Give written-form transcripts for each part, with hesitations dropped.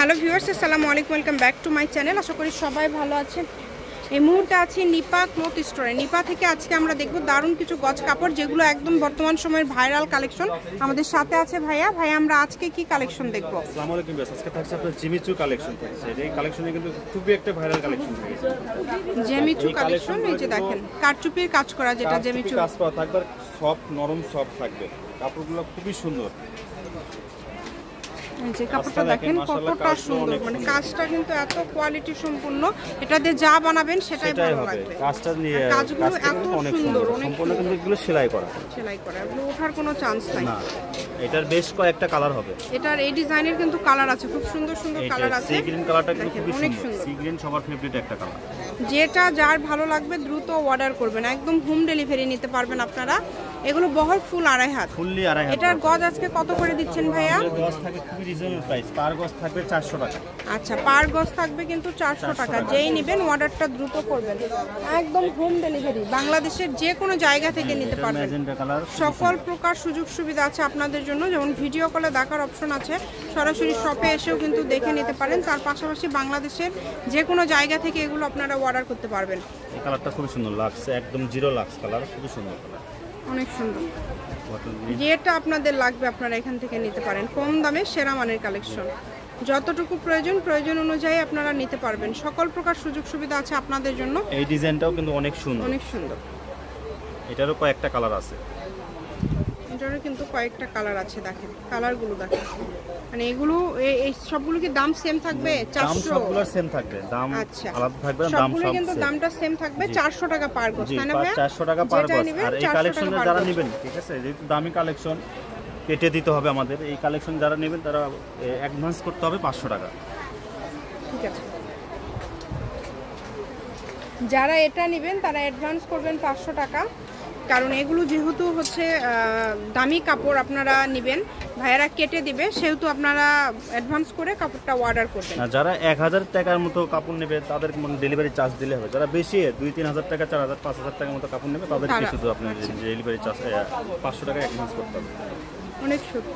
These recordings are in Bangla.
হ্যালো ভিউয়ার্স, আসসালামু আলাইকুম, welcome back to my channel. আশা করি সবাই ভালো আছেন। এই মুহূর্তে আছি নিপা ক্লথ স্টোরে। নিপা থেকে আজকে আমরা দেখব দারুণ কিছু গজ কাপড়, যেগুলো একদম বর্তমান সময়ের ভাইরাল কালেকশন। আমাদের সাথে আছে ভাইয়া। ভাইয়া, আমরা আজকে কি কালেকশন দেখব? আসসালামু আলাইকুম ভিউয়ার্স, আজকে থাকছে আপনাদের জিমিচু কালেকশন থাকছে। এই কালেকশনে কিন্তু খুবই একটা ভাইরাল কালেকশন থাকছে। জিমিচু কালেকশন, এই যে দেখেন কারচুপির কাজ করা, যেটা জিমিচু কাজ করা থাকবে, সফট নরম সফট থাকবে। কাপড়গুলো খুবই সুন্দর। যে কাপড়টা দেখেন কতটা সুন্দর, মানে কাজটা কিন্তু এত কোয়ালিটি সম্পূর্ণ। এটাতে যা বানাবেন সেটাই ভালো লাগবে। কাজটা নিয়ে কাজগুলো এত সুন্দর, সম্পূর্ণ কিন্তু এগুলো সেলাই করা। এগুলো ওঠার কোনো চান্স নাই না। এটার বেশ কয়েকটা কালার হবে। এটার এই ডিজাইনের কিন্তু কালার আছে, খুব সুন্দর সুন্দর কালার আছে। সি গ্রিন কালারটা কিন্তু খুবই অনেক সুন্দর। সি গ্রিন সবার ফেভারিট একটা কালার। যেটা যার ভালো লাগবে দ্রুত অর্ডার করবেন, একদম হোম ডেলিভারি নিতে পারবেন আপনারা। এগুলো বহর ফুল আড়াই হাত। ফুললি আড়াই হাত। এটার গজ আজকে কত করে দিচ্ছেন ভাইয়া? গজ থাকে খুবই রিজনেবল প্রাইস। পার গজ থাকবে 400 টাকা। আচ্ছা, পার গজ থাকবে কিন্তু 400 টাকা। যেই নেবেন অর্ডারটা দ্রুত করবেন, একদম হোম ডেলিভারি। বাংলাদেশের যে কোনো জায়গা থেকে নিতে পারবেন। সকল প্রকার সুযোগ সুবিধা আছে আপনাদের জন্য, যেমন ভিডিও কলে দেখার অপশন আছে, সরাসরি শপে এসেও কিন্তু দেখে নিতে পারেন। তার পাশাপাশি বাংলাদেশের যে কোনো জায়গা থেকে এগুলো আপনারা অর্ডার করতে পারবেন। এই কালারটা খুবই সুন্দর লাগছে, একদম জিরো লাক্স কালার, খুবই সুন্দর কালার, অনেক সুন্দর। যেটা আপনাদের লাগবে আপনারা এখান থেকে নিতে পারেন, কম দামে সেরা মানের কালেকশন। যতটুকু প্রয়োজন অনুযায়ী আপনারা নিতে পারবেন। সকল প্রকার সুযোগ সুবিধা আছে আপনাদের জন্য। এই ডিজাইনটাও কিন্তু অনেক সুন্দর, অনেক সুন্দর। এটারও কয়েকটা কালার আছে। এটারও কিন্তু কয়েকটা কালার আছে, দেখেন কালারগুলো দেখেন। মানে এগুলো এই সবগুলো কি দাম সেম থাকবে? 400? সবগুলোর সেম থাকবে, দাম আলাদা থাকবে না, দাম সব কিন্তু দামটা সেম থাকবে। 400 টাকা পার গজ, তাই না ভাই? 400 টাকা পার গজ। আর এই কালেকশনে যারা নেবেন, ঠিক আছে, যেহেতু দামি কালেকশন কেটে দিতে হবে আমাদের। এই কালেকশন যারা নেবেন তারা অ্যাডভান্স করতে হবে 500 টাকা। ঠিক আছে, যারা এটা নেবেন তারা অ্যাডভান্স করবেন 500 টাকা। কারণ এগুলো যেহেতু হচ্ছে দামি কাপড়, আপনারা নেবেন, ভাইয়ারা কেটে দিবে, সেহেতু আপনারা অ্যাডভান্স করে কাপড়টা অর্ডার করবেন। যারা 1000 টাকার মতো কাপড় নেবে তাদের ডেলিভারি চার্জ দিলে হবে। যারা বেশি 2-3 হাজার টাকা, 4000, 5000 টাকার মতো কাপড় নেবে তাদেরকে শুধু আপনার ডেলিভারি চার্জ 500 টাকা অ্যাডভান্স করতে হবে। অনেক সুন্দর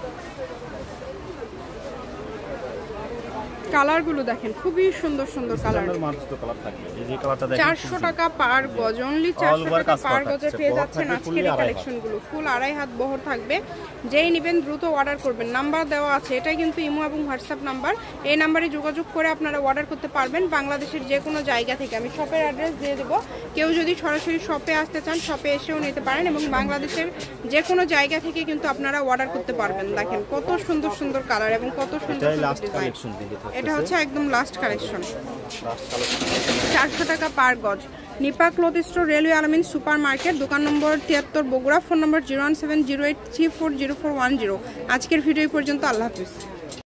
কালারগুলো দেখেন, খুবই সুন্দর সুন্দর কালার। কালার থাকবে। এই যে কালারটা দেখেন, 400 টাকা পার গজ, অনলি 400 টাকা পার গজে পেয়ে যাচ্ছেন আজকের এই কালেকশনগুলো। ফুল আড়াই হাত বহর থাকবে। যেই নেবেন দ্রুত অর্ডার করবেন। নাম্বার দেওয়া আছে, এটাই কিন্তু ইমো এবং হোয়াটসঅ্যাপ নাম্বার। এই নাম্বারে যোগাযোগ করে আপনারা অর্ডার করতে পারবেন বাংলাদেশের যে কোনো জায়গা থেকে। আমি শপের অ্যাড্রেস দিয়ে দেবো, কেউ যদি সরাসরি শপে আসতে চান শপে এসেও নিতে পারেন, এবং বাংলাদেশের যে কোনো জায়গা থেকে কিন্তু আপনারা অর্ডার করতে পারবেন। দেখেন কত সুন্দর সুন্দর কালার এবং কত সুন্দর ডিজাইন। এটা হচ্ছে একদম লাস্ট কালেকশন। 400 টাকা পার গজ। নিপা ক্লথ স্টোর, রেলওয়ে আলামিন সুপার মার্কেট, দোকান নম্বর 73, বগুড়া। ফোন নম্বর 01708340410। আজকের ভিডিও পর্যন্ত। আল্লাহ হাফিজ।